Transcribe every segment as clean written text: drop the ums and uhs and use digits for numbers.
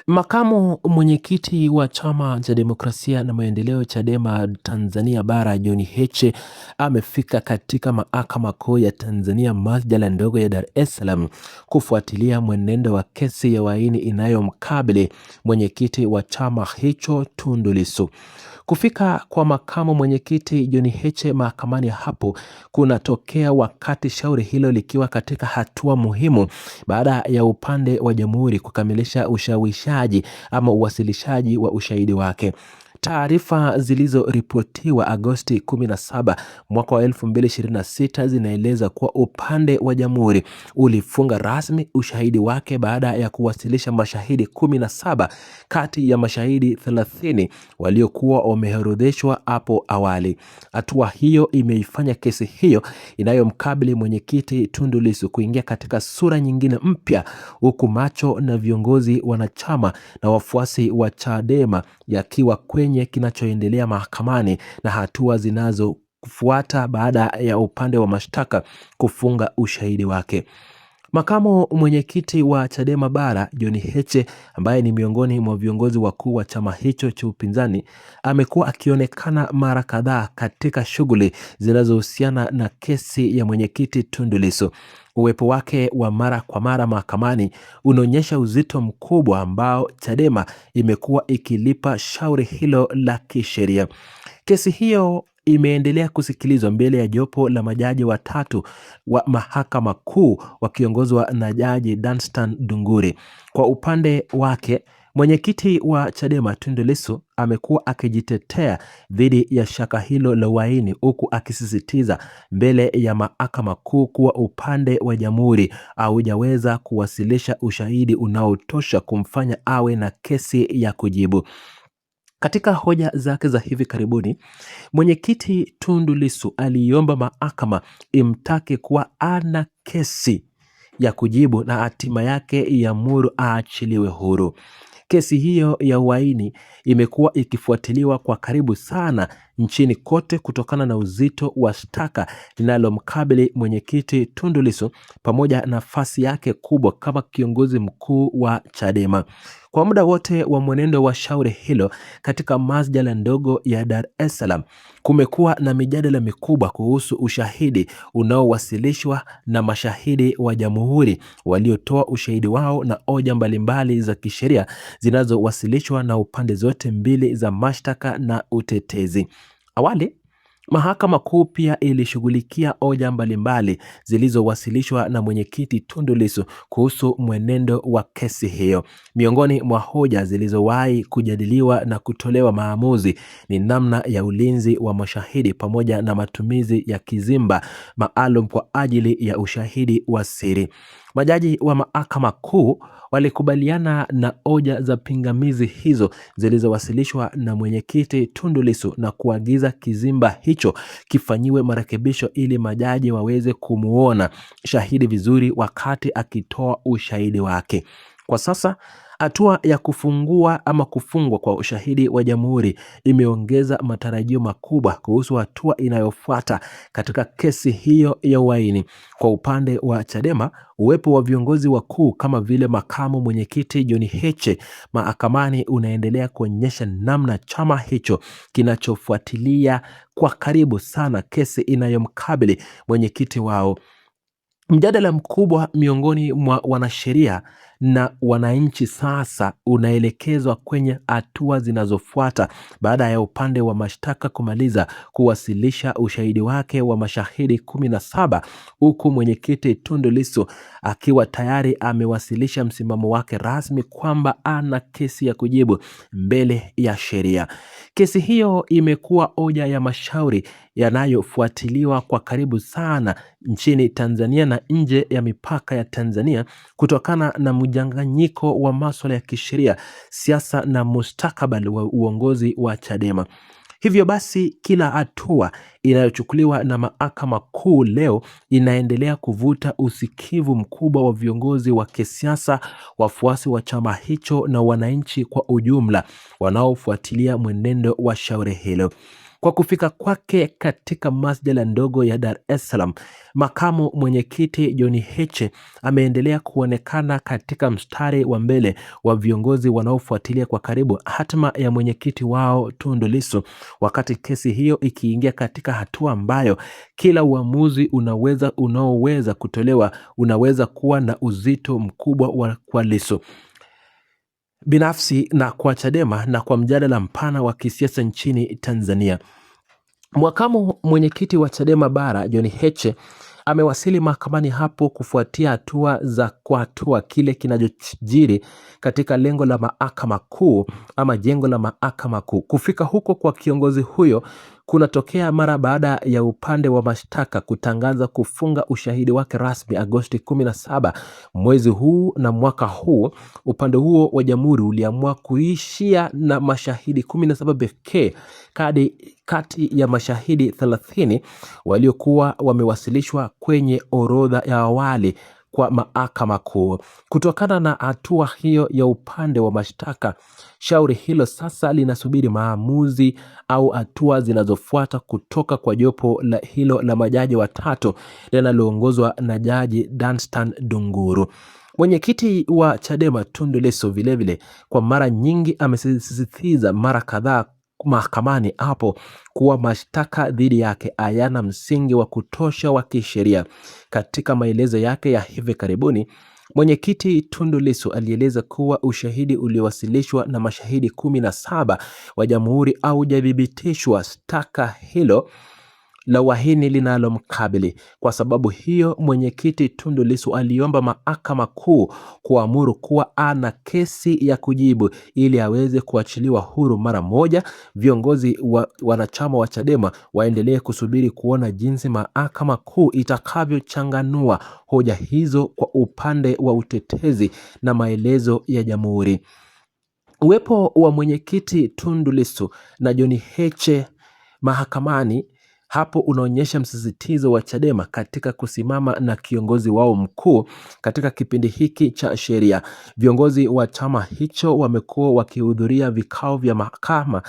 Makamu mwenyekiti wa Chama cha Demokrasia na Maendeleo Chadema Tanzania Bara John Heche amefika katika Mahakama Kuu ya Tanzania masjala ndogo ya Dar es Salaam kufuatilia mwenendo wa kesi ya uhaini inayomkabili mwenyekiti wa chama hicho Tundu Lissu. Kufika kwa makamu mwenyekiti John Heche mahakamani hapo kunatokea wakati shauri hilo likiwa katika hatua muhimu baada ya upande wa jamhuri kukamilisha ushawishaji ama uwasilishaji wa ushahidi wake. Taarifa zilizoripotiwa Agosti 17 mwaka wa 2026 zinaeleza kuwa upande wa jamhuri ulifunga rasmi ushahidi wake baada ya kuwasilisha mashahidi 17 kati ya mashahidi 30 waliokuwa wameorodheshwa hapo awali. Hatua hiyo imeifanya kesi hiyo inayomkabili mwenyekiti Tundu Lissu kuingia katika sura nyingine mpya, huku macho na viongozi wanachama na wafuasi wa Chadema yakiwa kwenye kinachoendelea mahakamani na hatua zinazofuata baada ya upande wa mashtaka kufunga ushahidi wake. Makamu mwenyekiti wa Chadema Bara John Heche, ambaye ni miongoni mwa viongozi wakuu wa chama hicho cha upinzani, amekuwa akionekana mara kadhaa katika shughuli zinazohusiana na kesi ya mwenyekiti Tundu Lissu. Uwepo wake wa mara kwa mara mahakamani unaonyesha uzito mkubwa ambao Chadema imekuwa ikilipa shauri hilo la kisheria. Kesi hiyo imeendelea kusikilizwa mbele ya jopo la majaji watatu wa mahakama kuu wakiongozwa na Jaji Danstan Dunguri. Kwa upande wake, mwenyekiti wa Chadema Tundu Lissu amekuwa akijitetea dhidi ya shaka hilo la uhaini, huku akisisitiza mbele ya mahakama kuu kuwa upande wa jamhuri haujaweza kuwasilisha ushahidi unaotosha kumfanya awe na kesi ya kujibu. Katika hoja zake za hivi karibuni, mwenyekiti Tundu Lissu aliomba mahakama imtake kuwa ana kesi ya kujibu na hatima yake iamuru aachiliwe huru. Kesi hiyo ya uhaini imekuwa ikifuatiliwa kwa karibu sana nchini kote kutokana na uzito wa shtaka linalomkabili mwenyekiti Tundu Lissu pamoja na nafasi yake kubwa kama kiongozi mkuu wa Chadema. Kwa muda wote wa mwenendo wa shauri hilo katika masjala ndogo ya Dar es Salaam, kumekuwa na mijadala mikubwa kuhusu ushahidi unaowasilishwa na mashahidi wa jamhuri waliotoa ushahidi wao na hoja mbalimbali za kisheria zinazowasilishwa na upande zote mbili za mashtaka na utetezi. Awali, mahakama kuu pia ilishughulikia hoja mbalimbali zilizowasilishwa na mwenyekiti Tundu Lissu kuhusu mwenendo wa kesi hiyo. Miongoni mwa hoja zilizowahi kujadiliwa na kutolewa maamuzi ni namna ya ulinzi wa mashahidi pamoja na matumizi ya kizimba maalum kwa ajili ya ushahidi wa siri. Majaji wa mahakama kuu walikubaliana na hoja za pingamizi hizo zilizowasilishwa na mwenyekiti Tundu Lissu na kuagiza kizimba hicho kifanyiwe marekebisho ili majaji waweze kumuona shahidi vizuri wakati akitoa ushahidi wake. Kwa sasa, hatua ya kufungwa kwa ushahidi wa jamhuri imeongeza matarajio makubwa kuhusu hatua inayofuata katika kesi hiyo ya uhaini. Kwa upande wa Chadema, uwepo wa viongozi wakuu kama vile makamu mwenyekiti John Heche mahakamani unaendelea kuonyesha namna chama hicho kinachofuatilia kwa karibu sana kesi inayomkabili mwenyekiti wao. Mjadala mkubwa miongoni mwa wanasheria na wananchi sasa unaelekezwa kwenye hatua zinazofuata baada ya upande wa mashtaka kumaliza kuwasilisha ushahidi wake wa mashahidi 17, huku mwenyekiti Tundu Lissu akiwa tayari amewasilisha msimamo wake rasmi kwamba ana kesi ya kujibu mbele ya sheria. Kesi hiyo imekuwa hoja ya mashauri yanayofuatiliwa kwa karibu sana nchini Tanzania na nje ya mipaka ya Tanzania kutokana na mjanganyiko wa masuala ya kisheria, siasa na mustakabali wa uongozi wa Chadema. Hivyo basi, kila hatua inayochukuliwa na mahakama kuu leo inaendelea kuvuta usikivu mkubwa wa viongozi wa kisiasa, wafuasi wa chama hicho na wananchi kwa ujumla wanaofuatilia mwenendo wa shauri hilo. Kwa kufika kwake katika masjala ndogo ya Dar es Salaam, makamu mwenyekiti John Heche ameendelea kuonekana katika mstari wa mbele wa viongozi wanaofuatilia kwa karibu hatima ya mwenyekiti wao Tundu Lissu, wakati kesi hiyo ikiingia katika hatua ambayo kila uamuzi unaoweza kutolewa unaweza kuwa na uzito mkubwa kwa Lissu binafsi na kwa Chadema na kwa mjadala mpana wa kisiasa nchini Tanzania. Makamu mwenyekiti wa Chadema Bara John Heche amewasili mahakamani hapo kufuatia hatua kile kinachojiri katika lengo la mahakama kuu ama jengo la mahakama kuu. Kufika huko kwa kiongozi huyo kunatokea mara baada ya upande wa mashtaka kutangaza kufunga ushahidi wake rasmi Agosti 17 mwezi huu na mwaka huu. Upande huo wa jamhuri uliamua kuishia na mashahidi 17 pekee kati ya mashahidi 30 waliokuwa wamewasilishwa kwenye orodha ya awali kwa mahakama kuu. Kutokana na hatua hiyo ya upande wa mashtaka, shauri hilo sasa linasubiri maamuzi au hatua zinazofuata kutoka kwa jopo hilo la majaji watatu linaloongozwa na Jaji Danstan Dunguru. Mwenyekiti wa Chadema Tundu Lissu vilevile kwa mara nyingi amesisitiza mara kadhaa mahakamani hapo kuwa mashtaka dhidi yake hayana msingi wa kutosha wa kisheria. Katika maelezo yake ya hivi karibuni, mwenyekiti Tundu Lissu alieleza kuwa ushahidi uliowasilishwa na mashahidi 17 wa jamhuri haujathibitishwa shtaka hilo la uhaini linalomkabili. Kwa sababu hiyo, mwenyekiti Tundu Lissu aliomba mahakama kuu kuamuru kuwa ana kesi ya kujibu ili aweze kuachiliwa huru mara moja. Viongozi wanachama wa Chadema waendelee kusubiri kuona jinsi mahakama kuu itakavyochanganua hoja hizo kwa upande wa utetezi na maelezo ya jamhuri. Uwepo wa mwenyekiti Tundu Lissu na John Heche mahakamani hapo unaonyesha msisitizo wa Chadema katika kusimama na kiongozi wao mkuu katika kipindi hiki cha sheria. Viongozi wa chama hicho wamekuwa wakihudhuria vikao vya mahakama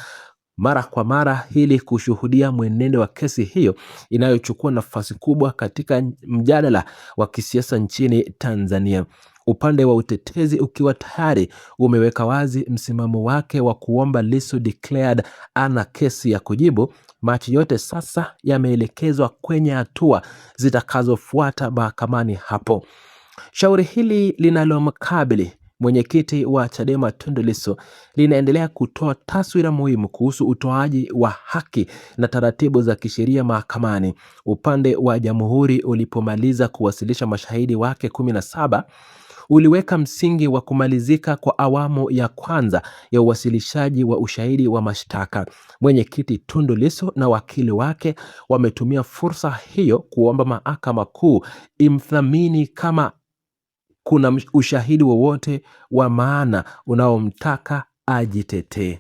mara kwa mara ili kushuhudia mwenendo wa kesi hiyo inayochukua nafasi kubwa katika mjadala wa kisiasa nchini Tanzania. Upande wa utetezi ukiwa tayari umeweka wazi msimamo wake wa kuomba Lissu declared ana kesi ya kujibu. Macho yote sasa yameelekezwa kwenye hatua zitakazofuata mahakamani hapo. Shauri hili linalomkabili mwenyekiti wa Chadema Tundu Lissu linaendelea kutoa taswira muhimu kuhusu utoaji wa haki na taratibu za kisheria mahakamani. Upande wa jamhuri ulipomaliza kuwasilisha mashahidi wake 17 uliweka msingi wa kumalizika kwa awamu ya kwanza ya uwasilishaji wa ushahidi wa mashtaka. Mwenyekiti Tundu Lissu na wakili wake wametumia fursa hiyo kuomba mahakama kuu imthamini kama kuna ushahidi wowote wa maana unaomtaka ajitetee.